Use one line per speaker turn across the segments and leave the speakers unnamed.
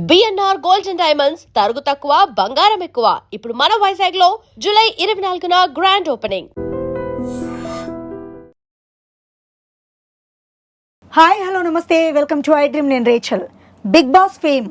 BNR gold and diamonds తరుగు తక్కువ బంగారం ఎక్కువ. ఇప్పుడు మన వైజాగ్ లో జూలై 24న grand opening.
Hi hello namaste, welcome to I dream. నేను Rachel. Bigg Boss fame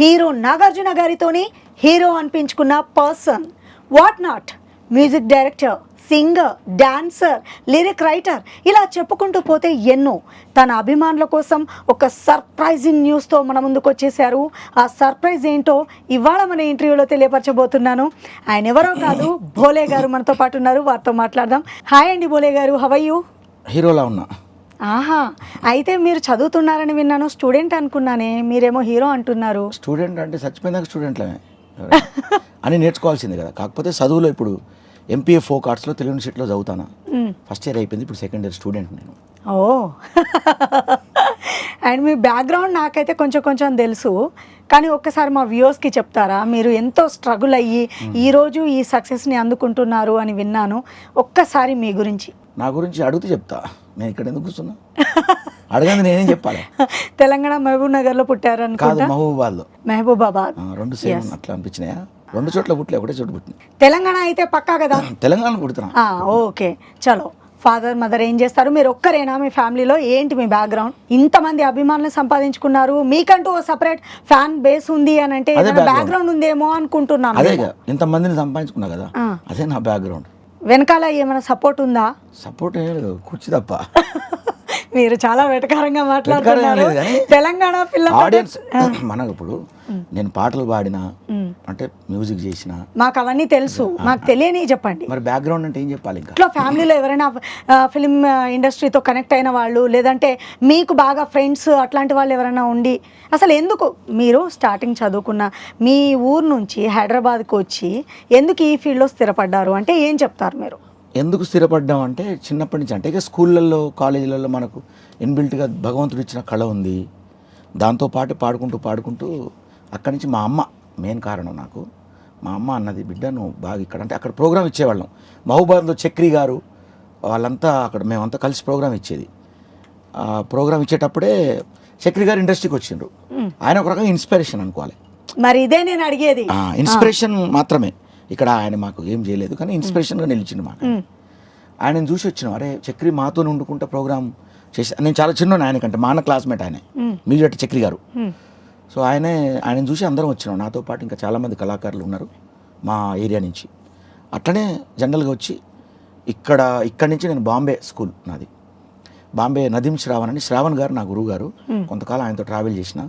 hero Nagarjuna గారితోని హీరో అనిపించుకున్న person, what not, music director, singer, dancer, lyric writer, ఇలా చెప్పుకుంటూ పోతే ఎన్నో. తన అభిమానుల కోసం ఒక సర్ప్రైజింగ్ న్యూస్తో మన ముందుకు వచ్చేసారు. ఆ సర్ప్రైజ్ ఏంటో ఇవాళ మన ఇంటర్వ్యూలో తెలియపరచబోతున్నాను. ఆయన ఎవరో కాదు, భోలే గారు మనతో పాటు ఉన్నారు. వారితో మాట్లాడదాం. హాయ్ అండి భోలే గారు, హౌ ఆర్ యు?
హీరోలా ఉన్నా.
ఆహా, అయితే మీరు చదువుతున్నారని విన్నాను. స్టూడెంట్ అనుకున్నానే, మీరేమో హీరో అంటున్నారు.
స్టూడెంట్ అంటే చచ్చిపోయినాక స్టూడెంట్లమే అని నేర్చుకోవాల్సిందే కదా. కాకపోతే చదువులో ఇప్పుడు ఎంపీఏ ఫోక్ ఆర్ట్స్లో తెలుగు యూనివర్సిటీలో చదువుతాను. ఫస్ట్ ఇయర్ అయిపోయింది, ఇప్పుడు సెకండ్ ఇయర్ స్టూడెంట్ నేను.
ఓ అండ్ మీ బ్యాక్గ్రౌండ్ నాకైతే కొంచెం తెలుసు, కానీ ఒక్కసారి మా వ్యూవర్స్కి చెప్తారా? మీరు ఎంతో స్ట్రగుల్ అయ్యి ఈరోజు ఈ సక్సెస్ని అందుకుంటున్నారు అని విన్నాను. ఒక్కసారి మీ గురించి.
నా గురించి అడిగితే చెప్తా, నేను ఇక్కడ ఎందుకు కూర్చున్నా? అడగంది నేనేం చెప్పాలి?
తెలంగాణ మహబూబ్ నగర్లో పుట్టారు
కాదు,
అనుకుంటా.
మహబూబాబాద్లో.
మహబూబాబాద్.
రెండు సేమ్ అట్లా అనిపించినాయా? రెండు చోట్ల పుట్టలే, ఒకటే చోట పుట్టిన.
తెలంగాణ అయితే పక్కా కదా?
తెలంగాణ పుడుతున్నా.
ఓకే, చలో. ఫాదర్ మదర్ ఏం చేస్తారు? మీరు ఒక్కరేనా మీ ఫ్యామిలీలో? ఏంటి మీ బ్యాక్గ్రౌండ్? ఇంతమంది అభిమానులు సంపాదించుకున్నారు, మీకంటూ ఓ సపరేట్ ఫ్యాన్ బేస్ ఉంది అని అంటే బ్యాక్గ్రౌండ్ ఉందేమో అనుకుంటున్నాను.
అదే ఇంతమందిని సంపాదించుకున్నా కదా, అదే నా బ్యాక్గ్రౌండ్.
వెనకాల ఏమైనా సపోర్ట్ ఉందా?
సపోర్ట్ ఏం లేదు, కుర్చీ తప్ప.
మీరు చాలా వెటకారంగా మాట్లాడుతున్నారు. తెలంగాణ పిల్ల
ఆడియన్స్ మనకు ఇప్పుడు నేను పాటలు పాడినా అంటే మ్యూజిక్ చేసిన
మాకు అవన్నీ తెలుసు, మాకు తెలియని చెప్పండి.
మరి బ్యాక్గ్రౌండ్ అంటే ఏం చెప్పాలి? ఇంకా
ఇట్లా ఫ్యామిలీలో ఎవరైనా ఫిలిం ఇండస్ట్రీతో కనెక్ట్ అయిన వాళ్ళు, లేదంటే మీకు బాగా ఫ్రెండ్స్ అట్లాంటి వాళ్ళు ఎవరైనా ఉండి, అసలు ఎందుకు మీరు స్టార్టింగ్ చదువుకున్న మీ ఊరు నుంచి హైదరాబాద్కి వచ్చి ఎందుకు ఈ ఫీల్డ్లో స్థిరపడ్డారు అంటే ఏం చెప్తారు మీరు?
ఎందుకు స్థిరపడ్డాం అంటే చిన్నప్పటి నుంచి, అంటే ఇక స్కూళ్ళల్లో కాలేజీలలో మనకు ఇన్బిల్ట్గా భగవంతుడు ఇచ్చిన కళ ఉంది. దాంతోపాటు పాడుకుంటూ అక్కడి నుంచి మా అమ్మ మెయిన్ కారణం. నాకు మా అమ్మ అన్నది, బిడ్డ నువ్వు బాగా ఇక్కడ, అంటే అక్కడ ప్రోగ్రామ్ ఇచ్చేవాళ్ళం. మహబూబాబాద్లో చక్రి గారు వాళ్ళంతా అక్కడ మేమంతా కలిసి ప్రోగ్రామ్ ఇచ్చేది. ఆ ప్రోగ్రామ్ ఇచ్చేటప్పుడే చక్రి గారు ఇండస్ట్రీకి వచ్చిండ్రు. ఆయన ఒక రకంగా ఇన్స్పిరేషన్ అనుకోవాలి.
మరి ఇదే నేను అడిగేది.
ఇన్స్పిరేషన్ మాత్రమే, ఇక్కడ ఆయన మాకు ఏం చేయలేదు, కానీ ఇన్స్పిరేషన్గా నిలిచిండు మాకు. ఆయనను చూసి వచ్చినాం, అరే చక్రి మాతో ఉండుకుంటా ప్రోగ్రామ్ చేసి. నేను చాలా చిన్న ఆయనకంటే, మా అన్న క్లాస్మేట్ ఆయన, మీడియట్ చక్రి గారు. సో ఆయనను చూసి అందరం వచ్చినాం. నాతో పాటు ఇంకా చాలామంది కళాకారులు ఉన్నారు మా ఏరియా నుంచి. అట్లనే జనరల్గా వచ్చి ఇక్కడి నుంచి నేను బాంబే స్కూల్ నాది, బాంబే నదీం శ్రావణ్ అని, శ్రావణ్ గారు నా గురువు గారు. కొంతకాలం ఆయనతో ట్రావెల్ చేసిన,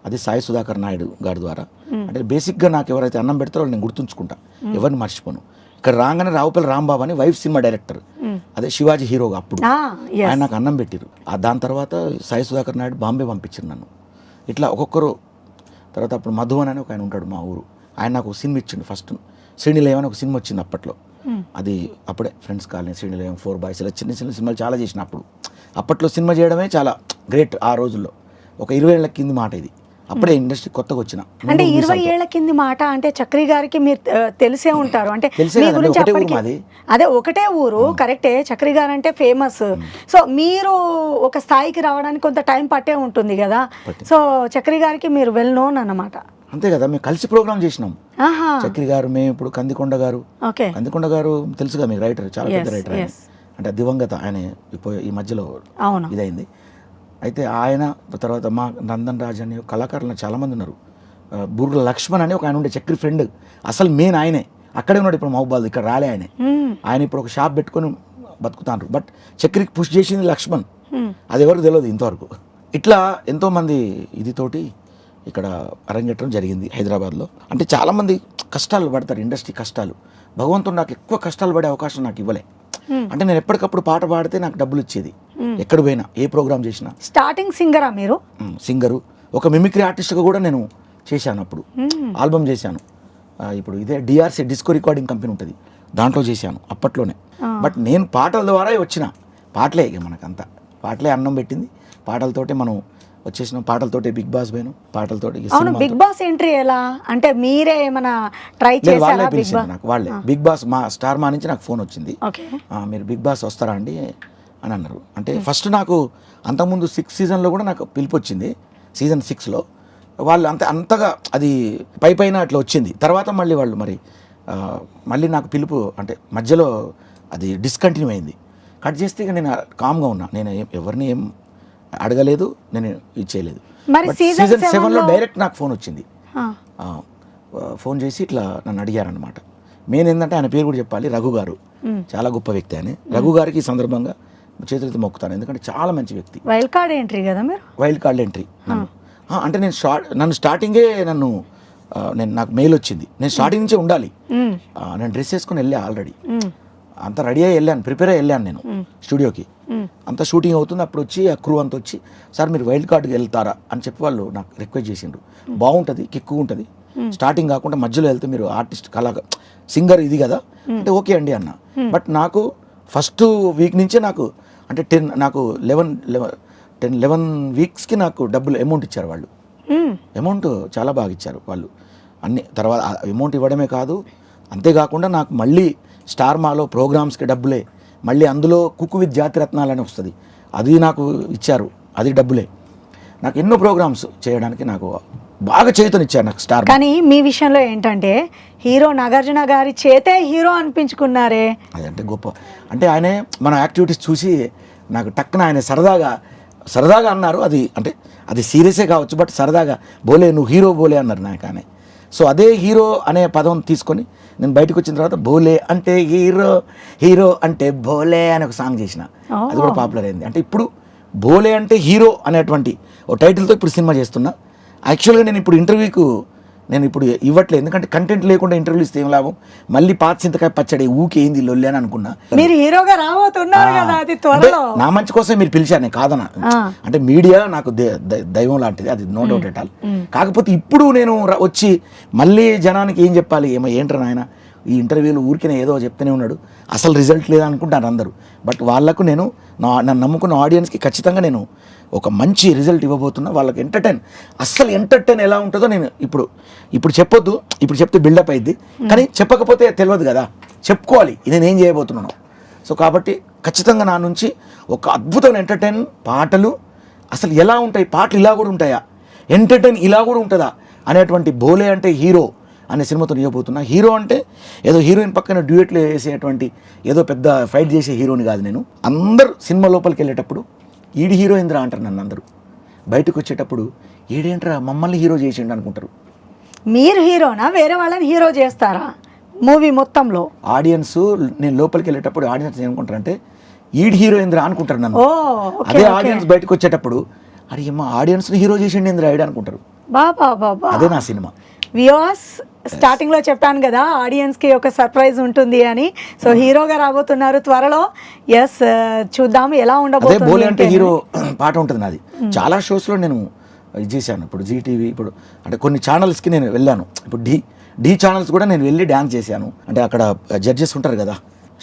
అది సాయి సుధాకర్ నాయుడు గారి ద్వారా. అంటే బేసిక్గా నాకు ఎవరైతే అన్నం పెడతారో నేను గుర్తుంచుకుంటా, ఎవరిని మర్చిపోను. ఇక్కడ రాగానే రావుపల్లి రాంబాబు అని వైఫ్ సినిమా డైరెక్టర్, అదే శివాజీ హీరోగా అప్పుడు, ఆయన నాకు అన్నం పెట్టిరు. దాని తర్వాత సాయి సుధాకర్ నాయుడు బాంబే పంపించారు నన్ను. ఇట్లా ఒక్కొక్కరు. తర్వాత అప్పుడు మధువన్ అని ఒక ఆయన ఉంటాడు మా ఊరు, ఆయన నాకు సినిమా ఇచ్చిండు. ఫస్ట్ శ్రీనిలయం అని ఒక సినిమా వచ్చింది అప్పట్లో, అది అప్పుడే ఫ్రెండ్స్ కాలనీ, శ్రీనిలయం, 4 బాయ్స్, ఇలా చిన్న సినిమాలు చాలా చేసిన. అప్పట్లో సినిమా చేయడమే చాలా గ్రేట్. ఆ రోజుల్లో ఒక 20 ఏళ్ల కింది మాట ఇది, అప్పుడే ఇండస్ట్రీ కొత్తగా వచ్చిన.
అంటే 20 ఏళ్ల కింది మాట అంటే చక్రి గారికి మీరు తెలిసే ఉంటారు. అంటే అదే ఒకటే ఊరు, కరెక్టే. చక్రి గారు అంటే ఫేమస్. సో మీరు ఒక స్థాయికి రావడానికి కొంత టైం పట్టే ఉంటుంది కదా. సో చక్రి గారికి మీరు వెల్ నోన్ అన్నమాట.
అంతే కదా, మేము కలిసి ప్రోగ్రామ్ చేసినాం. చక్రి గారు, మేము ఇప్పుడు కందికొండ గారు తెలుసుగా మీకు, రైటర్, చాలా పెద్ద రైటర్. అంటే దివంగత ఆయన ఈ మధ్యలో ఇదైంది. అయితే ఆయన తర్వాత మా నందన్ రాజ్ అని కళాకారులు చాలామంది ఉన్నారు. బుర్ర లక్ష్మణ్ అని ఒక ఆయన ఉండే చక్రి ఫ్రెండ్, అసలు మెయిన్ ఆయనే. అక్కడే ఉన్నాడు ఇప్పుడు మహబూబాబాద్, ఇక్కడ రాలే ఆయన ఇప్పుడు ఒక షాప్ పెట్టుకొని బతుకుతాండ్రు. బట్ చక్రికి పుష్ చేసింది లక్ష్మణ్, అది ఎవరికి తెలియదు ఇంతవరకు. ఇట్లా ఎంతోమంది ఇదితోటి ఇక్కడ అరంగేట్రం జరిగింది హైదరాబాద్లో. అంటే చాలామంది కష్టాలు పడతారు, ఇండస్ట్రీ కష్టాలు. భగవంతుడు నాకు ఎక్కువ కష్టాలు పడే అవకాశం నాకు ఇవ్వలే. అంటే నేను ఎప్పటికప్పుడు పాట పాడితే నాకు డబ్బులు ఇచ్చేది, ఎక్కడ పోయినా ఏ ప్రోగ్రామ్ చేసినా.
స్టార్టింగ్ సింగరా మీరు?
సింగరు, ఒక మిమిక్రీ ఆర్టిస్ట్గా కూడా నేను చేశాను. అప్పుడు ఆల్బమ్ చేశాను. ఇప్పుడు ఇదే డిఆర్సీ డిస్కో రికార్డింగ్ కంపెనీ ఉంటుంది, దాంట్లో చేశాను అప్పట్లోనే. బట్ నేను పాటల ద్వారా వచ్చిన, పాటలే ఇక మనకంతా పాటలే అన్నం పెట్టింది. పాటలతోటే మనం వచ్చేసిన, పాటలతోటి బిగ్ బాస్ పోయాను, పాటలతోటి.
బిగ్ బాస్ ఎంట్రీ ఎలా అంటే మీరే ఏమైనా ట్రై చేశారా?
వాళ్ళే బిగ్ బాస్, మా స్టార్ మా నుంచి నాకు ఫోన్ వచ్చింది, మీరు బిగ్ బాస్ వస్తారా అండి అని అన్నారు. అంటే ఫస్ట్ నాకు అంతకుముందు 6 సీజన్లో కూడా నాకు పిలుపు వచ్చింది, సీజన్ 6లో. వాళ్ళు అంతగా అది పైన అట్లా వచ్చింది. తర్వాత మళ్ళీ వాళ్ళు మళ్ళీ నాకు పిలుపు అంటే మధ్యలో అది డిస్కంటిన్యూ అయింది. కట్ చేస్తే ఇక నేను కామ్గా ఉన్నా, నేను ఎవరిని ఏం అడగలేదు, నేను ఇది చేయలేదు. సీజన్ 7లో డైరెక్ట్ నాకు ఫోన్ వచ్చింది. ఫోన్ చేసి ఇట్లా నన్ను అడిగారనమాట. మెయిన్ ఏంటంటే ఆయన పేరు కూడా చెప్పాలి, రఘు గారు. చాలా గొప్ప వ్యక్తి అని. రఘు గారికి ఈ సందర్భంగా చేతులతో మొక్కుతాను, ఎందుకంటే చాలా మంచి వ్యక్తి.
వైల్డ్ కార్డ్ ఎంట్రీ కదా మీరు?
Wild card entry. అంటే నన్ను స్టార్టింగే నాకు మెయిల్ వచ్చింది, నేను స్టార్టింగ్ నుంచే ఉండాలి. నేను డ్రెస్ వేసుకొని వెళ్ళా, ఆల్రెడీ అంత రెడీ అయ్యి వెళ్ళాను, ప్రిపేర్ అయ్యి వెళ్ళాను నేను స్టూడియోకి. అంత షూటింగ్ అవుతుంది, అప్పుడు వచ్చి ఆ క్రూ అంతా వచ్చి, సార్ మీరు వైల్డ్ కార్డ్కి వెళ్తారా అని చెప్పి వాళ్ళు నాకు రిక్వెస్ట్ చేసిండ్రు. బాగుంటుంది, కిక్కు ఉంటుంది, స్టార్టింగ్ కాకుండా మధ్యలో వెళ్తే మీరు ఆర్టిస్ట్ సింగర్ ఇది కదా అంటే ఓకే అండి అన్న. బట్ నాకు ఫస్ట్ వీక్ నుంచే నాకు అంటే 11 వీక్స్కి నాకు డబ్బులు అమౌంట్ ఇచ్చారు వాళ్ళు. అమౌంట్ చాలా బాగా ఇచ్చారు వాళ్ళు. అన్ని తర్వాత అమౌంట్ ఇవ్వడమే కాదు, అంతేకాకుండా నాకు మళ్ళీ స్టార్ మాలో ప్రోగ్రామ్స్కి డబ్బులే, మళ్ళీ అందులో కుక్ విత్ జాతిరత్నాలని వస్తుంది, అది నాకు ఇచ్చారు, అది డబ్బులే. నాకు ఎన్నో ప్రోగ్రామ్స్ చేయడానికి నాకు బాగా చేతనిచ్చారు నాకు స్టార్.
కానీ మీ విషయంలో ఏంటంటే హీరో నాగార్జున గారి చేతే హీరో అనిపించుకున్నారే,
అదంటే గొప్ప. అంటే ఆయనే మన యాక్టివిటీస్ చూసి నాకు టక్కున ఆయన సరదాగా అన్నారు. అది సీరియసే కావచ్చు, బట్ సరదాగా బోలే నువ్వు హీరో బోలే అన్నారు నాకు ఆయన. సో అదే హీరో అనే పదం తీసుకొని నేను బయటకు వచ్చిన తర్వాత బోలే అంటే హీరో అంటే బోలే అని ఒక సాంగ్ చేసిన, అది కూడా పాపులర్ అయింది. అంటే ఇప్పుడు బోలే అంటే హీరో అనేటువంటి ఓ టైటిల్తో ఇప్పుడు సినిమా చేస్తున్నా. యాక్చువల్గా నేను ఇప్పుడు ఇవ్వట్లేదు, ఎందుకంటే కంటెంట్ లేకుండా ఇంటర్వ్యూ ఇస్తే ఏం లాభం, మళ్ళీ పాత చింతకాయ పచ్చడి ఊకే ఏంది లొల్లి అని అనుకున్నా.
మీరు హీరోగా రాబోతున్నారు కదా, అది త్వరలో.
నా మంచి కోసం మీరు పిలిచారు, నేను కాదన్నా. అంటే మీడియా నాకు దైవం లాంటిది, అది నో డౌట్ ఎట్ ఆల్. కాకపోతే ఇప్పుడు నేను వచ్చి మళ్ళీ జనానికి ఏం చెప్పాలి, ఏంట్రా నాయన ఈ ఇంటర్వ్యూలు ఊరికే ఏదో చెప్తూనే ఉన్నాడు, అసలు రిజల్ట్ లేదనుకుంటారు అందరూ. బట్ వాళ్ళకు నన్ను నమ్ముకున్న ఆడియన్స్కి ఖచ్చితంగా నేను ఒక మంచి రిజల్ట్ ఇవ్వబోతున్నా. వాళ్ళకి ఎంటర్టైన్ ఎలా ఉంటుందో నేను ఇప్పుడు చెప్పొద్దు, ఇప్పుడు చెప్తే బిల్డప్ అయింది, కానీ చెప్పకపోతే తెలియదు కదా, చెప్పుకోవాలి నేనేం చేయబోతున్నాను. సో కాబట్టి ఖచ్చితంగా నా నుంచి ఒక అద్భుతమైన ఎంటర్టైన్ పాటలు, అసలు ఎలా ఉంటాయి పాటలు, ఇలా కూడా ఉంటాయా, ఎంటర్టైన్ ఇలా కూడా ఉంటుందా అనేటువంటి బోలే అంటే హీరో అనే సినిమాతో ఇవ్వబోతున్నా. హీరో అంటే ఏదో హీరోయిన్ పక్కన డ్యూయెట్లు వేసేటువంటి ఏదో పెద్ద ఫైట్ చేసే హీరోని కాదు నేను. అందరూ సినిమా లోపలికి వెళ్ళేటప్పుడు ఈడి హీరోయింద్రా అంటారు నన్ను, అందరూ బయటకు వచ్చేటప్పుడు ఈడేంట్రా మమ్మల్ని హీరో చేసిండు అనుకుంటారు.
మీరు హీరోనా, వేరే వాళ్ళని హీరో చేస్తారా మూవీ మొత్తంలో?
ఆడియన్స్ నేను లోపలికి వెళ్ళేటప్పుడు ఆడియన్స్ ఏమనుకుంటారంటే ఈడి హీరోయింద్రా అనుకుంటారు నన్ను. అదే ఆడియన్స్ బయటకు వచ్చేటప్పుడు అరే అమ్మ ఆడియన్స్ని హీరో చేసిండు ఇంద్రా ఈడు అనుకుంటారు.
బాబా
అదే నా సినిమా.
వ్యూవర్స్, స్టార్టింగ్లో చెప్పాను కదా ఆడియన్స్కి ఒక సర్ప్రైజ్ ఉంటుంది అని. సో హీరోగా రాబోతున్నారు త్వరలో. ఎస్, చూద్దాం ఎలా ఉండబోతుంది.
బోలే అంటే హీరో పాట ఉంటుంది నాది. చాలా షోస్లో నేను ఇది చేశాను. ఇప్పుడు జీటీవీ, ఇప్పుడు అంటే కొన్ని ఛానల్స్కి నేను వెళ్ళాను. ఇప్పుడు డి ఛానల్స్ కూడా నేను వెళ్ళి డ్యాన్స్ చేశాను. అంటే అక్కడ జడ్జెస్ ఉంటారు కదా,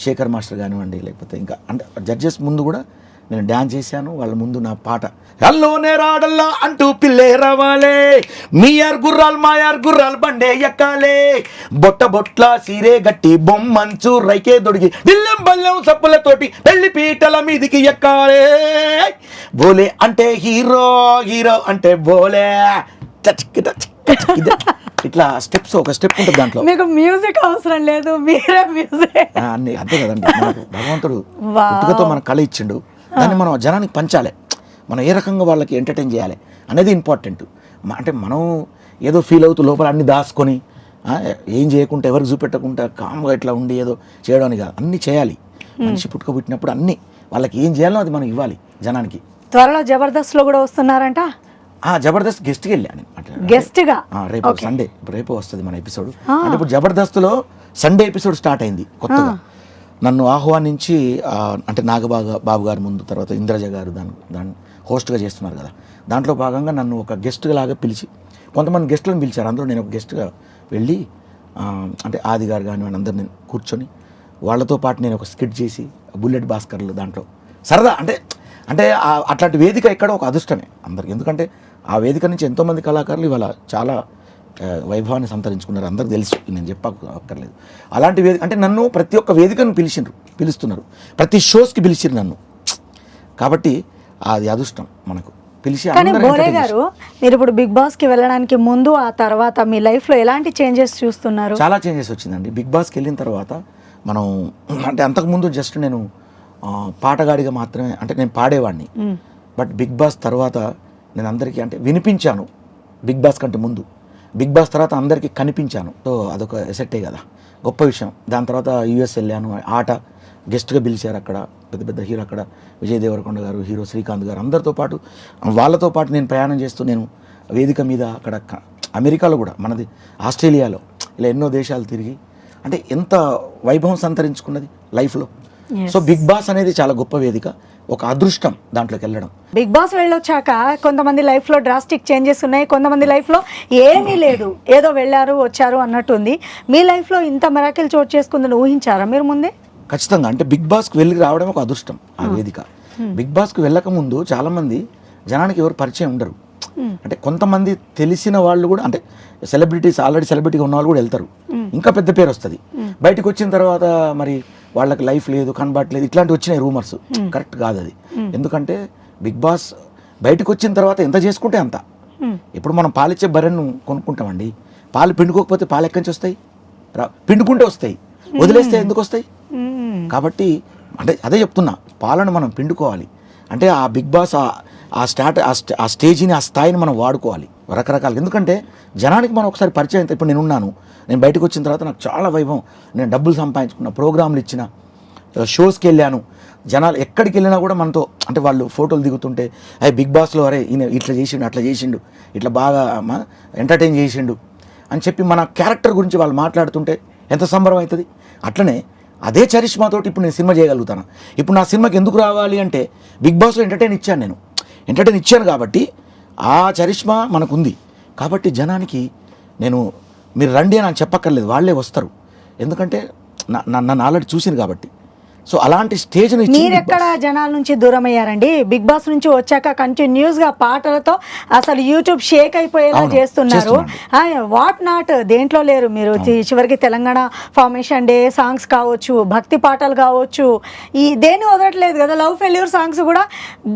శేఖర్ మాస్టర్ కానివ్వండి, లేకపోతే ఇంకా అంటే జడ్జెస్ ముందు కూడా నేను డ్యాన్స్ చేశాను. వాళ్ళ ముందు నా పాట హల్లోనే రాడల్లా అంటూ పిల్లే రవాలే, మీయార్ గుర్రాల్ బండే ఎక్కాలే, బొట్ల సీరే గట్టి బొమ్మంచు రైకే దొడిగి దిల్లెం బల్లెం సప్పులతోటి పెళ్లి పీటల మీదికి ఎక్కాలే, బోలే అంటే హీరో అంటే బోలే. ఇట్లా స్టెప్స్, ఒక స్టెప్ ఉంటుంది దాంట్లో.
మీకు మ్యూజిక్ అవసరం లేదు, మీరే మ్యూజిక్
అన్ని అంతే కదండి. మనకు భగవంతుడు పుట్టుకతో మన కళ ఇచ్చిండు, దాన్ని మనం జనానికి పంచాలి, మనం ఏ రకంగా వాళ్ళకి ఎంటర్టైన్ చేయాలి అనేది ఇంపార్టెంట్. అంటే మనం ఏదో ఫీల్ అవుతూ లోపల అన్ని దాచుకొని ఏం చేయకుండా ఎవరికి చూపెట్టకుండా కామ్గా ఇట్లా ఉండి ఏదో చేయడానికి కాదు, అన్నీ చేయాలి. మనిషి పుట్టుకబుట్టినప్పుడు అన్నీ వాళ్ళకి ఏం చేయాలో అది మనం ఇవ్వాలి జనానికి.
త్వరలో జబర్దస్త్లో కూడా వస్తున్నారంట.
జబర్దస్త్ గెస్ట్కి వెళ్ళాను,
గెస్ట్గా
రేపు సండే, రేపు వస్తుంది మన ఎపిసోడ్. అంటే ఇప్పుడు జబర్దస్త్లో సండే ఎపిసోడ్ స్టార్ట్ అయింది కొత్తగా. నన్ను ఆహ్వానించి అంటే నాగబాబు గారి ముందు, తర్వాత ఇంద్రజ గారు దాన్ని హోస్ట్గా చేస్తున్నారు కదా, దాంట్లో భాగంగా నన్ను ఒక గెస్ట్గా లాగా పిలిచి, కొంతమంది గెస్టులను పిలిచారు, అందులో నేను ఒక గెస్ట్గా వెళ్ళి అంటే ఆది గారు కానివ్వండి అందరు నేను కూర్చొని వాళ్ళతో పాటు నేను ఒక స్కిట్ చేసి బుల్లెట్ భాస్కర్లు దాంట్లో సరదా అంటే అట్లాంటి వేదిక ఎక్కడ ఒక అదృష్టమే అందరికి. ఎందుకంటే ఆ వేదిక నుంచి ఎంతోమంది కళాకారులు ఇవాళ చాలా వైభవాన్ని సంతరించుకున్నారు, అందరికి తెలుసు, నేను చెప్పక్కర్లేదు. అలాంటి వేదిక అంటే నన్ను ప్రతి ఒక్క వేదికను పిలుస్తున్నారు, ప్రతి షోస్కి పిలిచిరు నన్ను. కాబట్టి అది అదృష్టం మనకు. పిలిచి
కానీ
అందరూ
బోరే
entertain
గారు మీరు ఇప్పుడు బిగ్ బాస్ కి వెళ్ళడానికి ముందు ఆ తర్వాత మీ లైఫ్ లో ఎలాంటి చేంజెస్ చూస్తున్నారు?
చాలా చేంజెస్ వచ్చిందండి. బిగ్ బాస్కి వెళ్ళిన తర్వాత మనం అంటే అంతకుముందు జస్ట్ నేను పాటగాడిగా మాత్రమే, అంటే నేను పాడేవాడిని. బట్ బిగ్ బాస్ తర్వాత నేను అందరికీ అంటే వినిపించాను. బిగ్ బాస్ కంటే ముందు బిగ్ బాస్ తర్వాత అందరికీ కనిపించాను. సో అదొక ఎసెట్టే కదా, గొప్ప విషయం. దాని తర్వాత యూఎస్ వెళ్ళాను, ఆట గెస్ట్గా పిలిచారు. అక్కడ పెద్ద పెద్ద హీరో, అక్కడ విజయ్ దేవరకొండ గారు, హీరో శ్రీకాంత్ గారు, అందరితో పాటు వాళ్ళతో పాటు నేను ప్రయాణం చేస్తూ నేను వేదిక మీద అక్కడ అమెరికాలో కూడా, మనది ఆస్ట్రేలియాలో, ఇలా ఎన్నో దేశాలు తిరిగి అంటే ఎంత వైభవం సంతరించుకున్నది లైఫ్లో. సో బిగ్ బాస్ అనేది చాలా గొప్ప వేదిక, ఒక అదృష్టం దాంట్లోకి వెళ్ళడం.
బిగ్ బాస్ వెళ్ళొచ్చాక కొంతమంది లైఫ్ లో డ్రాస్టిక్ చేంజెస్ ఉన్నాయి, కొంతమంది లైఫ్ లో ఏమీ లేదు, ఏదో వెళ్ళారు వచ్చారు అన్నట్టుంది. మీ లైఫ్ లో ఇంత మెరాకిల్ చోటు చేసుకుందని ఊహించారా మీరు ముందే?
ఖచ్చితంగా. అంటే బిగ్ బాస్కి వెళ్ళి రావడం ఒక అదృష్టం. ఆ వేదిక బిగ్ బాస్కి వెళ్ళక ముందు చాలామంది జనానికి ఎవరు పరిచయం ఉండరు. అంటే కొంతమంది తెలిసిన వాళ్ళు కూడా, అంటే సెలబ్రిటీస్, ఆల్రెడీ సెలబ్రిటీగా ఉన్న వాళ్ళు కూడా వెళ్తారు, ఇంకా పెద్ద పేరు వస్తుంది. బయటకు వచ్చిన తర్వాత మరి వాళ్ళకి లైఫ్ లేదు, కనబడట్లేదు, ఇట్లాంటివి వచ్చినాయి రూమర్స్. కరెక్ట్ కాదు అది. ఎందుకంటే బిగ్ బాస్ బయటకు వచ్చిన తర్వాత ఎంత చేసుకుంటే అంత. ఇప్పుడు మనం పాలిచ్చే బర్రెను కొనుక్కుంటామండి, పాలు పిండుకోకపోతే పాలు ఎక్కడి నుంచి వస్తాయి? పిండుకుంటే వస్తాయి, వదిలేస్తే ఎందుకు వస్తాయి? కాబట్టి అంటే అదే చెప్తున్నా, పాలను మనం పిండుకోవాలి. అంటే ఆ బిగ్ బాస్ ఆ స్టేజ్ని, ఆ స్థాయిని మనం వాడుకోవాలి రకరకాలు. ఎందుకంటే జనానికి మనం ఒకసారి పరిచయం అయితే, ఇప్పుడు నేను బయటకు వచ్చిన తర్వాత నాకు చాలా వైభవం, నేను డబ్బులు సంపాదించుకున్న, ప్రోగ్రాంలు ఇచ్చిన, షోస్కి వెళ్ళాను. జనాలు ఎక్కడికి వెళ్ళినా కూడా మనతో, అంటే వాళ్ళు ఫోటోలు దిగుతుంటే, అయ్యి బిగ్ బాస్లో అరే ఈయన ఇట్లా చేసిండు, అట్లా చేసిండు, ఇట్లా బాగా ఎంటర్టైన్ చేసిండు అని చెప్పి మన క్యారెక్టర్ గురించి వాళ్ళు మాట్లాడుతుంటే ఎంత సంబరం అవుతుంది. అట్లనే అదే చరిష్మాతోటి ఇప్పుడు నేను సినిమా చేయగలుగుతాను. ఇప్పుడు నా సినిమాకి ఎందుకు రావాలి అంటే బిగ్ బాస్లో ఎంటర్టైన్ ఇచ్చాను కాబట్టి ఆ చరిష్మా మనకుంది. కాబట్టి జనానికి మీరు రండి అని చెప్పక్కర్లేదు, వాళ్ళే వస్తారు. ఎందుకంటే నన్ను ఆల్రెడీ చూసింది కాబట్టి. సో అలాంటి స్టేజ్
మీరు ఎక్కడ జనాల నుంచి దూరం అయ్యారండి? బిగ్ బాస్ నుంచి వచ్చాక కంటిన్యూస్ గా పాటలతో అసలు యూట్యూబ్ షేక్ అయిపోయేలా చేస్తున్నారు. వాట్ నాట్ దేంట్లో లేరు మీరు. చివరికి తెలంగాణ ఫార్మేషన్ డే సాంగ్స్ కావచ్చు, భక్తి పాటలు కావచ్చు, ఈ దేన్ని వదలట్లేదు కదా. లవ్ ఫెయిల్యూర్ సాంగ్స్ కూడా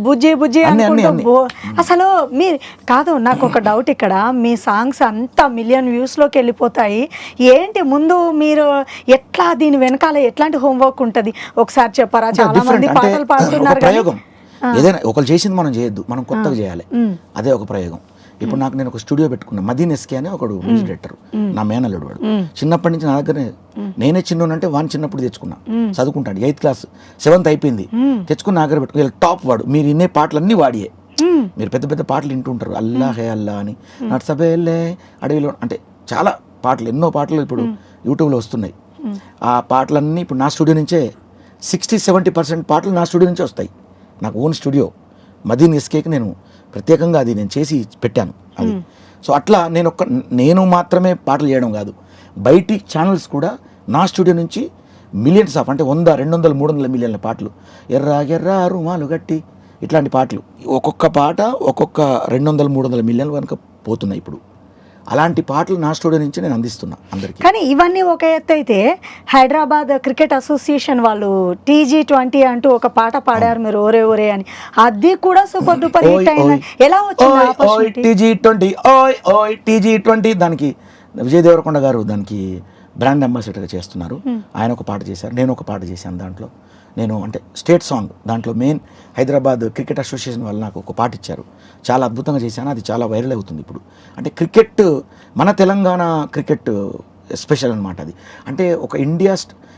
బుజ్జి బుజ్జి అనుకుంటూ అసలు మీరు కాదు. నాకు ఒక డౌట్ ఇక్కడ, మీ సాంగ్స్ అంతా మిలియన్ వ్యూస్ లోకి వెళ్ళిపోతాయి, ఏంటి ముందు మీరు ఎట్లా దీని వెనకాల ఎట్లాంటి హోంవర్క్ ఉంటుంది ఒకసారి చెప్పారా? చాలా మంది పాటలు పాడుతున్నారు.
ప్రయోగం ఏదైనా ఒకరు చేసింది మనం చేయొద్దు, మనం కొత్తగా చేయాలి. అదే ఒక ప్రయోగం. ఇప్పుడు నేను ఒక స్టూడియో పెట్టుకున్నా, మదీన్ ఎస్కే అని ఒకడు మ్యూజిక్ డైరెక్టర్, నా మేనల్లుడు. వాడు చిన్నప్పటి నుంచి నా దగ్గరనే, నేనే చిన్నోనంటే వాడిని చిన్నప్పుడు తెచ్చుకున్నా. చదువుకుంటాడు, 8th క్లాస్ 7th అయిపోయింది, తెచ్చుకుని నా దగ్గర పెట్టుకుని టాప్ వాడు. మీరు ఇన్నే పాటలన్నీ వాడియే. మీరు పెద్ద పెద్ద పాటలు వింటుంటారు, అల్లా హే అల్లా అని, నట్సబేలే అడవిలో, అంటే చాలా పాటలు, ఎన్నో పాటలు ఇప్పుడు యూట్యూబ్లో వస్తున్నాయి. ఆ పాటలన్నీ ఇప్పుడు నా స్టూడియో నుంచే 60-70% పాటలు నా స్టూడియో నుంచే వస్తాయి. నాకు ఓన్ స్టూడియో మదీన్ ఎస్కేకి నేను ప్రత్యేకంగా అది నేను చేసి పెట్టాను అది. సో అట్లా నేను మాత్రమే పాటలు చేయడం కాదు, బయటి ఛానల్స్ కూడా నా స్టూడియో నుంచి మిలియన్స్ ఆఫ్, అంటే 100, 200, 300 మిలియన్ల పాటలు, ఎర్ర ఎర్ర రుమాలు గట్టి, ఇట్లాంటి పాటలు ఒక్కొక్క పాట ఒక్కొక్క 200-300 మిలియన్ల కనుక పోతున్నాయి ఇప్పుడు. అలాంటి పాటలు నా స్టూడియో నుంచి నేను అందిస్తున్నా అందరికీ.
కానీ ఇవన్నీ ఒక ఎత్తు అయితే, హైదరాబాద్ క్రికెట్ అసోసియేషన్ వాళ్ళు T20 అంటూ ఒక పాట పాడారు మీరు, ఓరే ఓరే అని, అది కూడా సూపర్ డూపర్ హిట్ అయింది. ఎలా వచ్చింది
T20? దానికి విజయ్ దేవరకొండ గారు దానికి బ్రాండ్ అంబాసిడర్గా చేస్తున్నారు. ఆయన ఒక పాట చేశారు, నేను ఒక పాట చేశాను. దాంట్లో నేను అంటే స్టేట్ సాంగ్, దాంట్లో మెయిన్ హైదరాబాద్ క్రికెట్ అసోసియేషన్ వాళ్ళు నాకు ఒక పాట ఇచ్చారు, చాలా అద్భుతంగా చేశాను. అది చాలా వైరల్ అవుతుంది ఇప్పుడు. అంటే క్రికెట్, మన తెలంగాణ క్రికెట్ స్పెషల్ అనమాట అది. అంటే ఒక ఇండియా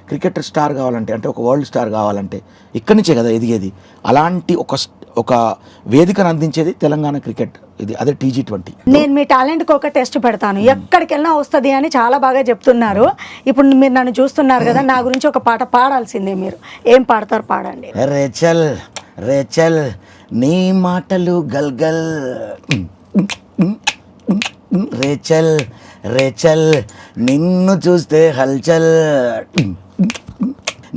క్రికెట్ స్టార్ కావాలంటే, అంటే ఒక వరల్డ్ స్టార్ కావాలంటే ఇక్కడి నుంచే కదా ఎదిగేది. అలాంటి ఒక వేదికను అందించేది తెలంగాణ క్రికెట్, ఇది అదే T20.
నేను మీ టాలెంట్కి ఒక టెస్ట్ పెడతాను, ఎక్కడికి వెళ్ళినా వస్తుంది అని చాలా బాగా చెప్తున్నారు. ఇప్పుడు మీరు నన్ను చూస్తున్నారు కదా, నా గురించి ఒక పాట పాడాల్సిందే మీరు. ఏం పాడతారు? పాడండి.
రేచల్ రేచల్ నీ మాటలు గల్గల్, రేచల్ రేచల్ నిన్ను చూస్తే హల్చల్,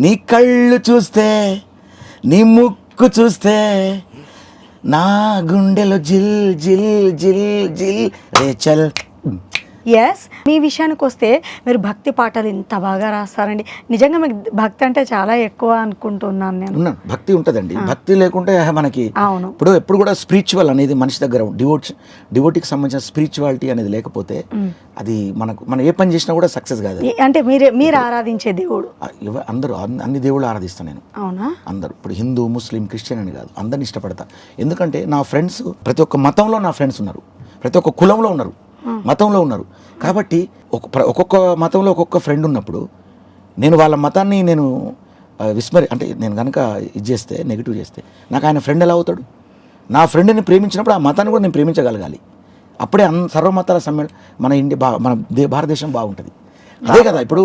నీ కళ్ళు చూస్తే, నీ ముక్కు చూస్తే, నా గుండెలో జిల్ జిల్ జిల్ జిల్. రేచల్
ఎస్, మీ విషయానికి వస్తే మీరు భక్తి పాటలు ఇంత బాగా రాస్తారండి. నిజంగా మీకు భక్తి అంటే చాలా ఎక్కువ అనుకుంటున్నాను నేను.
ఉన్నాను, భక్తి ఉంటుందండి. భక్తి లేకుంటే మనకి
అవును.
ఎప్పుడు కూడా స్పిరిచువల్ అనేది మనిషి దగ్గర డివోటీకి సంబంధించిన స్పిరిచువాలిటీ అనేది లేకపోతే అది మనం ఏ పని చేసినా కూడా సక్సెస్ కాదు.
అంటే మీరు ఆరాధించే దేవుడు
అందరూ అన్ని దేవుళ్ళు ఆరాధిస్తాను నేను.
అవునా?
అందరూ ఇప్పుడు హిందూ, ముస్లిం, క్రిస్టియన్ అని కాదు, అందరిని ఇష్టపడతా. ఎందుకంటే నా ఫ్రెండ్స్ ప్రతి ఒక్క మతంలో నా ఫ్రెండ్స్ ఉన్నారు, ప్రతి ఒక్క కులంలో ఉన్నారు, మతంలో ఉన్నారు. కాబట్టి ఒక్కొక్క మతంలో ఒక్కొక్క ఫ్రెండ్ ఉన్నప్పుడు నేను వాళ్ళ మతాన్ని నేను అంటే నేను కనుక ఇది చేస్తే, నెగిటివ్ చేస్తే నాకు ఆయన ఫ్రెండ్ ఎలా అవుతాడు? నా ఫ్రెండ్ని ప్రేమించినప్పుడు ఆ మతాన్ని కూడా నేను ప్రేమించగలగాలి. అప్పుడే సర్వమతాల మన భారతదేశం బాగుంటుంది. అదే కదా ఇప్పుడు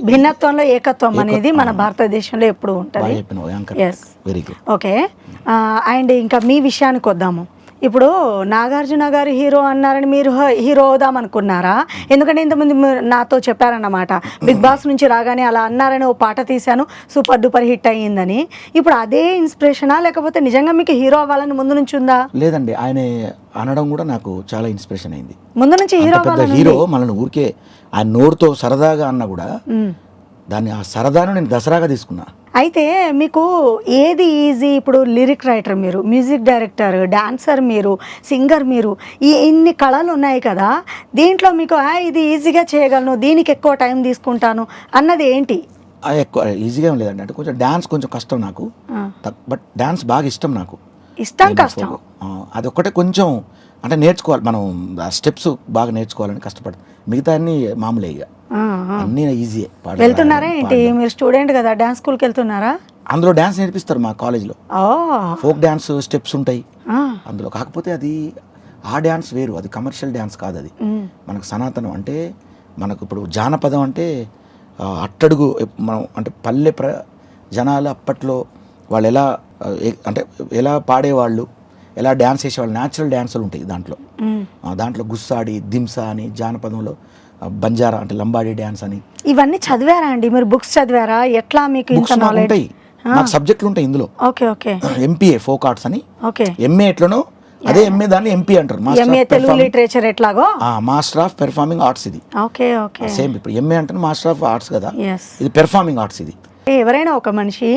భిన్నత్వంలో ఏకత్వం అనేది మన భారతదేశంలో ఎప్పుడు ఉంటుంది.
Very good.
ఓకే, అండ్ ఇంకా మీ విషయానికి వద్దాము. ఇప్పుడు నాగార్జున గారు హీరో అన్నారని మీరు హీరో అవుదాం అనుకున్నారా? ఎందుకంటే ఇంతకుముందు నాతో చెప్పారన్నమాట, బిగ్ బాస్ నుంచి రాగానే అలా అన్నారని ఓ పాట తీశాను, సూపర్ డూపర్ హిట్ అయ్యిందని. ఇప్పుడు అదే ఇన్స్పిరేషనా లేకపోతే నిజంగా మీకు హీరో అవ్వాలని ముందు నుంచి ఉందా?
లేదండి, ఆయన అనడం కూడా నాకు చాలా ఇన్స్పిరేషన్ అయింది.
ముందు నుంచి
హీరో మనల్ని ఊరికే ఆయన నోరుతో సరదాగా అన్నా కూడా దాన్ని ఆ సరదాను నేను దసరాగా తీసుకున్నా.
అయితే మీకు ఏది ఈజీ? ఇప్పుడు లిరిక్ రైటర్ మీరు, మ్యూజిక్ డైరెక్టర్, డాన్సర్ మీరు, సింగర్ మీరు, ఇన్ని కళలు ఉన్నాయి కదా, దీంట్లో మీకు ఇది ఈజీగా చేయగలను, దీనికి ఎక్కువ టైం తీసుకుంటాను అన్నది ఏంటి?
ఎక్కువ ఈజీగా ఏం లేదండి. అంటే కొంచెం డాన్స్ కొంచెం కష్టం నాకు, బట్ డాన్స్ బాగా ఇష్టం నాకు.
ఇష్టం కష్టం
అది ఒక్కటే కొంచెం అంటే నేర్చుకోవాలి, మనం స్టెప్స్ బాగా నేర్చుకోవాలని కష్టపడతాం. మిగతా అన్ని మామూలే, ఇక అన్నీ ఈజీయే.
వెళ్తున్నారా ఏంటి? మీరు స్టూడెంట్ కదా, డాన్స్ స్కూల్కి వెళ్తున్నారా?
అందులో డాన్స్ నేర్పిస్తారు మా కాలేజ్లో. ఫోక్ డాన్స్ స్టెప్స్ ఉంటాయి అందులో. కాకపోతే అది ఆ డాన్స్ వేరు, అది కమర్షియల్ డాన్స్ కాదు. అది మనకు సనాతనం. అంటే మనకు ఇప్పుడు జానపదం అంటే అట్టడుగు మనం అంటే పల్లె జనాలు అప్పట్లో వాళ్ళు ఎలా పాడేవాళ్ళు, ఎలా డ్యాన్స్ చేసేవాళ్ళు, న్యాచురల్ డ్యాన్సులు ఉంటాయి దాంట్లో గుస్సాడి, దింసా అని, జానపదంలో బంజారా అంటే లంబాడీ డ్యాన్స్ అని.
ఇవన్నీ చదివారా అండి మీరు? బుక్స్ చదివారా? ఎట్లా మీకు ఇంత నాలెడ్జ్?
ఉంటాయి, నాకు సబ్జెక్టులు ఉంటాయి ఇందులో.
Okay okay.
MPa folk arts అని.
ఓకే.
ఎంఏ ఎట్లనో అదే ఎంఏ దాన్ని ఎంపీ అంటారు.
తెలుగు లిటరేచర్ ఎట్లాగో
మాస్టర్ ఆఫ్ పెర్ఫార్మింగ్ ఆర్ట్స్ ఇది.
Okay okay.
సేమ్ ఇప్పుడు ఎంఏ అంటే మాస్టర్ ఆఫ్ ఆర్ట్స్ కదా, ఇది పెర్ఫార్మింగ్ ఆర్ట్స్. ఇది
ఎవరైనా ఒక మనిషి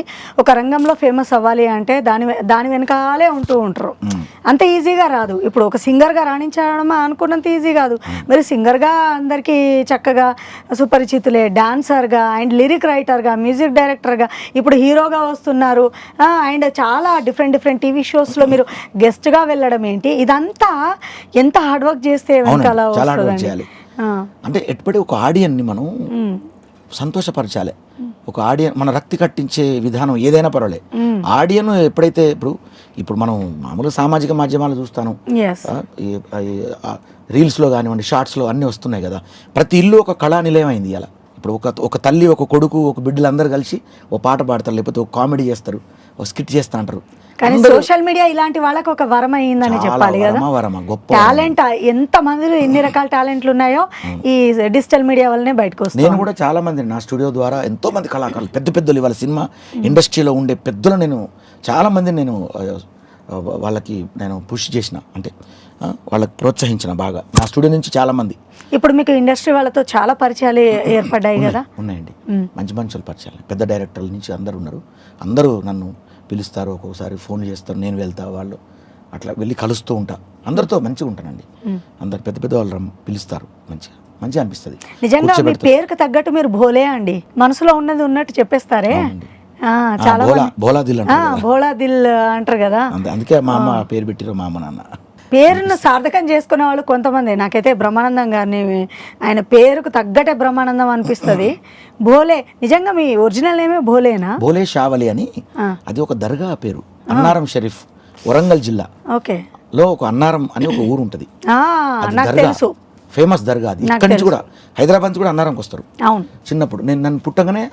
ఒక రంగంలో ఫేమస్ అవ్వాలి అంటే దాని వెనకాలే ఉంటూ ఉంటారు. అంత ఈజీగా రాదు. ఇప్పుడు ఒక సింగర్గా రాణించడం అనుకున్నంత ఈజీ కాదు. మీరు సింగర్గా అందరికీ చక్కగా సుపరిచితులే, డాన్సర్గా అండ్ లిరిక్ రైటర్గా, మ్యూజిక్ డైరెక్టర్గా, ఇప్పుడు హీరోగా వస్తున్నారు. అండ్ చాలా డిఫరెంట్ టీవీ షోస్లో మీరు గెస్ట్గా వెళ్ళడం ఏంటి, ఇదంతా ఎంత హార్డ్ వర్క్ చేస్తే వెనకాల వస్తుందండి.
అంటే ఎప్పటి ఒక ఆడియన్ని మనం సంతోషపరచాలి. ఒక ఆడియన్ మన రక్తి కట్టించే విధానం ఏదైనా పర్వాలేదు. ఆడియన్ ఎప్పుడైతే ఇప్పుడు మనం మామూలుగా సామాజిక మాధ్యమాలు చూస్తాను, రీల్స్లో కానివ్వండి, షార్ట్స్లో అన్నీ వస్తున్నాయి కదా. ప్రతి ఇల్లు ఒక కళా నిలయం అయింది ఇలా. ఇప్పుడు ఒక తల్లి, ఒక కొడుకు, ఒక బిడ్డలు అందరూ కలిసి ఒక పాట పాడతారు, లేకపోతే ఒక కామెడీ చేస్తారు, ఒక స్కిట్ చేస్తా అంటారు.
కానీ సోషల్ మీడియా ఇలాంటి వాళ్ళకి ఒక వరం అయిందని చెప్పాలి కదా. టాలెంట్ ఎంత మందిలో ఎన్ని రకాల టాలెంట్లు ఉన్నాయో ఈ డిజిటల్ మీడియా వల్లనే బయటకు వస్తుంది.
నేను కూడా చాలా మంది నా స్టూడియో ద్వారా ఎంతో మంది కళాకారులు, పెద్దలు ఇవాళ సినిమా ఇండస్ట్రీలో ఉండే పెద్దలు, నేను చాలా మంది వాళ్ళకి పుష్ చేసిన, అంటే వాళ్ళకి ప్రోత్సహించిన బాగా నా స్టూడియో నుంచి చాలా మంది.
ఇప్పుడు మీకు ఇండస్ట్రీ వాళ్ళతో చాలా పరిచయాలు ఏర్పడ్డాయి కదా?
ఉన్నాయండి, మంచి పరిచయాలు. పెద్ద డైరెక్టర్ల నుంచి అందరూ ఉన్నారు. అందరూ నన్ను పిలుస్తారు, ఒక్కొక్కసారి ఫోన్ చేస్తారు, నేను వెళ్తా, వాళ్ళు అట్లా వెళ్ళి కలుస్తూ ఉంటా. అందరితో మంచిగా ఉంటానండి. అందరు పెద్ద వాళ్ళు పిలుస్తారు, మంచిగా అనిపిస్తుంది.
నిజంగా మీ పేరుకు తగ్గట్టు మీరు భోలే అండి, మనసులో ఉన్నది ఉన్నట్టు చెప్పేస్తారే. చాలా భోలా దిల్ అంటారు కదా,
అందుకే మా అమ్మ పేరు పెట్టిరు, మా అమ్మ నాన్న.
పేరును సార్థకం చేసుకునే వాళ్ళు కొంతమంది. నాకైతే బ్రహ్మానందం గారిని ఆయన పేరుకు తగ్గట్టే బ్రహ్మానందం అనిపిస్తుంది. భోలే నిజంగా మీ ఒరిజినల్ నేమే భోలేనా?
భోలే షావలి అని, అది ఒక దర్గా పేరు. అన్నారం షరీఫ్, వరంగల్ జిల్లా లో ఒక అన్నారం అని ఒక ఊరు ఉంటుంది, ఫేమస్ దర్గా. అది ఇక్కడి నుంచి కూడా హైదరాబాద్ నుంచి కూడా అన్నారంకి వస్తారు. చిన్నప్పుడు నన్ను పుట్టగానే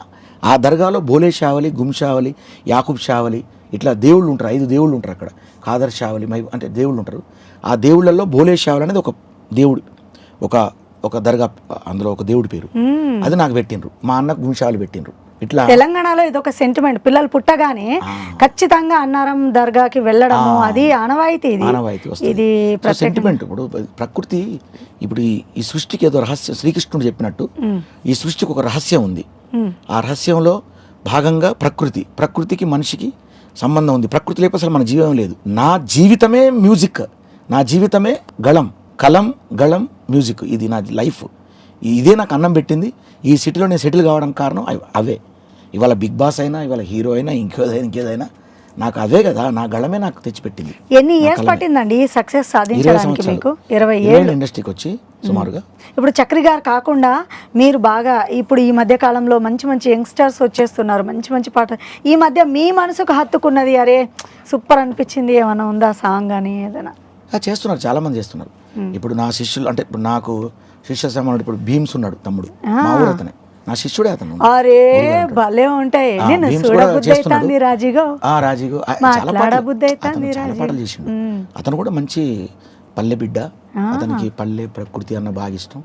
ఆ దర్గాలో భోలే షావలి, గుమ్ షావలి, యాకూబ్ షావలి ఇట్లా దేవుళ్ళు ఉంటారు. 5 దేవుళ్ళు ఉంటారు అక్కడ. ఖాదర్ షావలి అంటే దేవుళ్ళు ఉంటారు. ఆ దేవుళ్ళల్లో భోలే షావలి అనేది ఒక దేవుడు, ఒక దర్గా, అందులో ఒక దేవుడి పేరు. అది నాకు పెట్టినరు. మా అన్నకు గుమ్ షావలి పెట్టినరు ఇట్లా
తెలంగాణలో ఇదొక సెంటిమెంట్, పిల్లలు పుట్టగానే ఖచ్చితంగా అన్నారం దర్గాకి వెళ్ళడము అది ఆనవాయితీ.
ఆనవాయితీ
ఇది
సెంటిమెంట్. ఇప్పుడు ప్రకృతి, ఇప్పుడు ఈ సృష్టికి ఏదో రహస్యం, శ్రీకృష్ణుడు చెప్పినట్టు ఈ సృష్టికి ఒక రహస్యం ఉంది. ఆ రహస్యంలో భాగంగా ప్రకృతికి మనిషికి సంబంధం ఉంది. ప్రకృతి లేకపోతే అసలు మన జీవితం లేదు. నా జీవితమే మ్యూజిక్, నా జీవితమే కలం గళం మ్యూజిక్. ఇది నా లైఫ్. ఇదే నాకు అన్నం పెట్టింది. ఈ సిటీలో నేను సెటిల్ కావడానికి కారణం అవే. ఇవాళ బిగ్ బాస్ అయినా, ఇవాళ హీరో అయినా, ఇంకేదైనా నాకు అదే కదా, నా గళమే నాకు తెచ్చిపెట్టింది.
ఎన్ని ఇయర్స్ పట్టిందండి ఈ సక్సెస్ సాధించడానికి మీకు? 20 ఏళ్ళు
ఇండస్ట్రీకి వచ్చి సుమారుగా.
ఇప్పుడు చక్రి గారు కాకుండా మీరు బాగా ఇప్పుడు ఈ మధ్య కాలంలో మంచి మంచి యంగ్స్టర్స్ వచ్చేస్తున్నారు, మంచి మంచి పాట. ఈ మధ్య మీ మనసుకు హత్తుకున్నది, అరే సూపర్ అనిపించింది ఏమైనా ఉందా సాంగ్ అని ఏదైనా?
చేస్తున్నారు, చాలా మంది చేస్తున్నారు. ఇప్పుడు నా శిష్యులు అంటే ఇప్పుడు నాకు శిష్య సమానుడు ఇప్పుడు భీమ్స్ ఉన్నాడు, తమ్ముడు, మా ఊరు అతనే, నా శిష్యుడే అతను.
అరే భలే ఉంటాయి. నేను చూడబుద్ధి రాజీగో
చాలా పాటలు చేసిండు. అతను కూడా మంచి పల్లె బిడ్డ, అతనికి పల్లె ప్రకృతి అన్న బాగా ఇష్టం.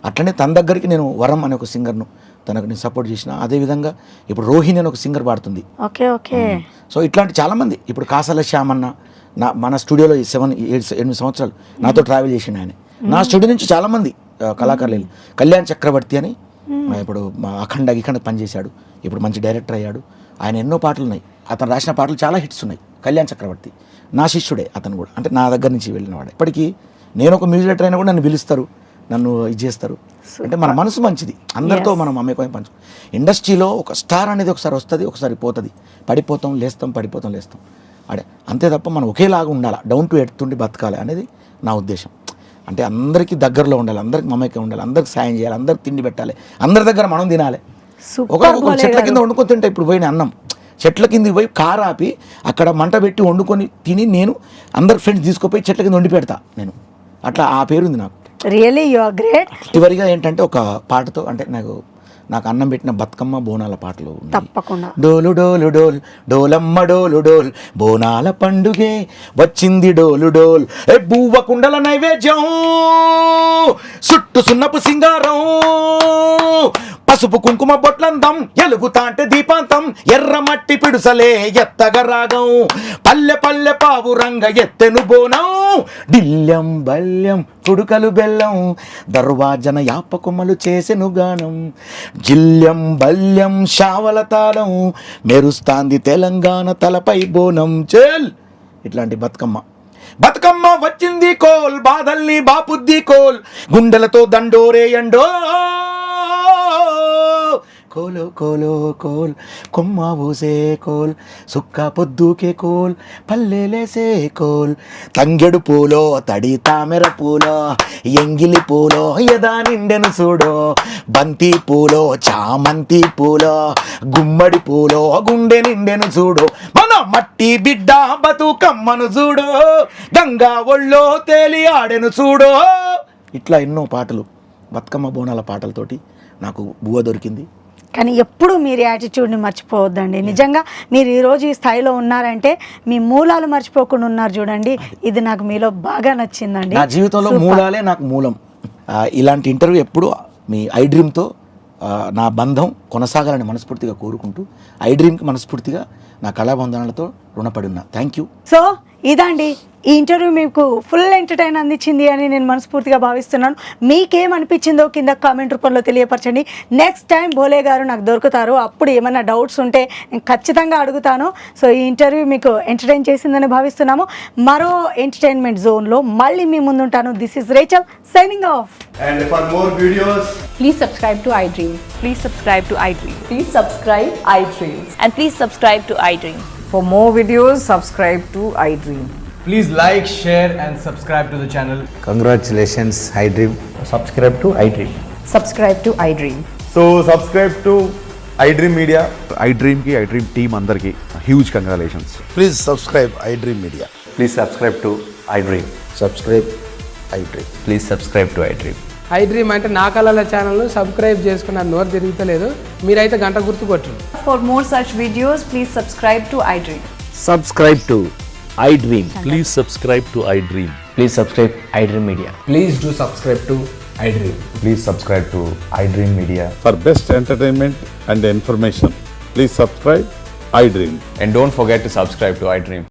అట్లనే తన దగ్గరికి నేను వరం అనే ఒక సింగర్ను తనకు నేను సపోర్ట్ చేసిన. అదేవిధంగా ఇప్పుడు రోహిణి అని ఒక సింగర్ పాడుతుంది. సో ఇట్లాంటి చాలా మంది. ఇప్పుడు కాసాల శ్యామన్న మన స్టూడియోలో 7-8 సంవత్సరాలు నాతో ట్రావెల్ చేసిండు ఆయన. నా స్టూడియో నుంచి చాలా మంది కళాకారులు. కళ్యాణ్ చక్రవర్తి అని ఇప్పుడు అఖండ పనిచేశాడు, ఇప్పుడు మంచి డైరెక్టర్ అయ్యాడు. ఆయన ఎన్నో పాటలు ఉన్నాయి, అతను రాసిన పాటలు చాలా హిట్స్ ఉన్నాయి. కళ్యాణ్ చక్రవర్తి నా శిష్యుడే, అతను కూడా అంటే నా దగ్గర నుంచి వెళ్ళినవాడే. ఇప్పటికీ నేను ఒక మ్యూజిక్ డైరెక్టర్ అయినా కూడా నన్ను పిలుస్తారు, నన్ను ఇది చేస్తారు. అంటే మన మనసు మంచిది, అందరితో మనం అమ్మేకోయం పంచు. ఇండస్ట్రీలో ఒక స్టార్ అనేది ఒకసారి వస్తుంది, ఒకసారి పోతుంది. పడిపోతాం లేస్తాం, పడిపోతాం లేస్తాం అడే, అంతే తప్ప మనం ఒకేలాగా ఉండాలి, డౌన్ టు ఎర్త్ ఉండి బతకాలి అనేది నా ఉద్దేశం. అంటే అందరికీ దగ్గరలో ఉండాలి, అందరికి మమేకం ఉండాలి, అందరికి సాయం చేయాలి, అందరికి తిండి పెట్టాలి, అందరి దగ్గర మనం తినాలి. ఒక చెట్ల కింద వండుకొని తింటే ఇప్పుడు పోయిన అన్నం చెట్ల కిందకి పోయి కారాపి అక్కడ మంట పెట్టి వండుకొని తిని నేను అందరు ఫ్రెండ్స్ తీసుకుపోయి చెట్ల కింద వండి పెడతా నేను. అట్లా ఆ పేరుంది నాకు.
Really you are great.
చివరిగా ఏంటంటే ఒక పాటతో అంటే నాకు అన్నం పెట్టిన బతుకమ్మ బోనాల పాటలు
తప్పకుండా.
డోలు డోలు డోల్ డోలమ్మ డోలు డోల్ బోనాల పండుగే వచ్చింది డోలు డోల్ ఏ బువ్వ కుండల నైవేద్యం సుట్టు సున్నపు సింగారం పసుపు కుంకుమ బొట్లందం ఎలుగుతాంటే దీపాంతం ఎర్ర మట్టి పిడుసలే ఎత్తగ రాగం పల్లె పల్లె పావు రంగ ఎత్తెను బోనం డిల్లం బల్యం కుడుకలు బెల్లం దర్వాజన యాపకుమలు చేసెను గానం జిల్యం బల్యం శావల తాళం మెరుస్తాంది తెలంగాణ తలపై బోనం చేల్. ఇట్లాంటి బతుకమ్మ వచ్చింది కోల్ బాధల్ని బాపుద్ది కోల్ గుండెలతో దండోరేయండో కోలో కోలో కోల్ కొమ్మ ఊసే కోల్ సుక్క పొద్దుకే కోల్ పల్లెలేసే కోల్ తంగెడు పూలో తడి తామెర పూలో ఎంగిలి పూలో ఎదా నిండెను చూడో బంతి పూలో చామంతి పూలో గుమ్మడి పూలో గుండె నిండెను చూడో మన మట్టి బిడ్డ బతుకమ్మను చూడో గంగా ఒళ్ళో తేలి ఆడెను చూడో. ఇట్లా ఎన్నో పాటలు బతుకమ్మ బోనాల పాటలతోటి నాకు బువ్వ దొరికింది.
కానీ ఎప్పుడు మీరు యాటిట్యూడ్ని మర్చిపోవద్దండి. నిజంగా మీరు ఈరోజు ఈ స్థాయిలో ఉన్నారంటే మీ మూలాలు మర్చిపోకుండా ఉన్నారు చూడండి. ఇది నాకు మీలో బాగా నచ్చిందండి.
నా జీవితంలో మూలాలే నాకు మూలం. ఇలాంటి ఇంటర్వ్యూ ఎప్పుడు మీ ఐ డ్రీమ్తో నా బంధం కొనసాగాలని మనస్ఫూర్తిగా కోరుకుంటూ ఐ డ్రీమ్కి మనస్ఫూర్తిగా నా కళాబంధనాలతో రుణపడి ఉన్నా. Thank you.
సో ఇదండి ఈ ఇంటర్వ్యూ మీకు ఫుల్ ఎంటర్టైన్ అందించింది అని నేను మనస్ఫూర్తిగా భావిస్తున్నాను. మీకేమనిపించిందో కింద కామెంట్ రూపంలో తెలియపరచండి. నెక్స్ట్ టైం భోలే గారు నాకు దొరుకుతారు, అప్పుడు ఏమైనా డౌట్స్ ఉంటే నేను ఖచ్చితంగా అడుగుతాను. సో ఈ ఇంటర్వ్యూ మీకు ఎంటర్టైన్ చేసిందని భావిస్తున్నాము. మరో ఎంటర్టైన్మెంట్ జోన్లో మళ్ళీ మీ ముందుంటాను. This is Rachel signing off.
And for more videos,
Please subscribe to iDream.
Please subscribe to iDream.
Please subscribe iDream.
And please subscribe to iDream.
For more videos, subscribe to iDream.
please like, share and subscribe to the channel.
Congratulations, iDream.
Subscribe to iDream.
Subscribe to iDream.
So subscribe to iDream Media.
iDream ki iDream team andarki huge congratulations.
Please subscribe iDream Media.
Please subscribe to iDream.
Subscribe iDream.
Please subscribe to iDream.
iDream అంటే నా కళల ఛానల్ను subscribe చేసుకున్న నోరు తిరుగుతలేదు, మీరైతే గంట గుర్తు కొట్టండి.
For more such videos, please subscribe to iDream.
Subscribe to iDream.
Please subscribe to iDream.
Please subscribe iDream Media.
Please do subscribe to iDream.
Please subscribe to iDream Media.
For best entertainment and information,
Please subscribe iDream.
And don't forget to subscribe to iDream.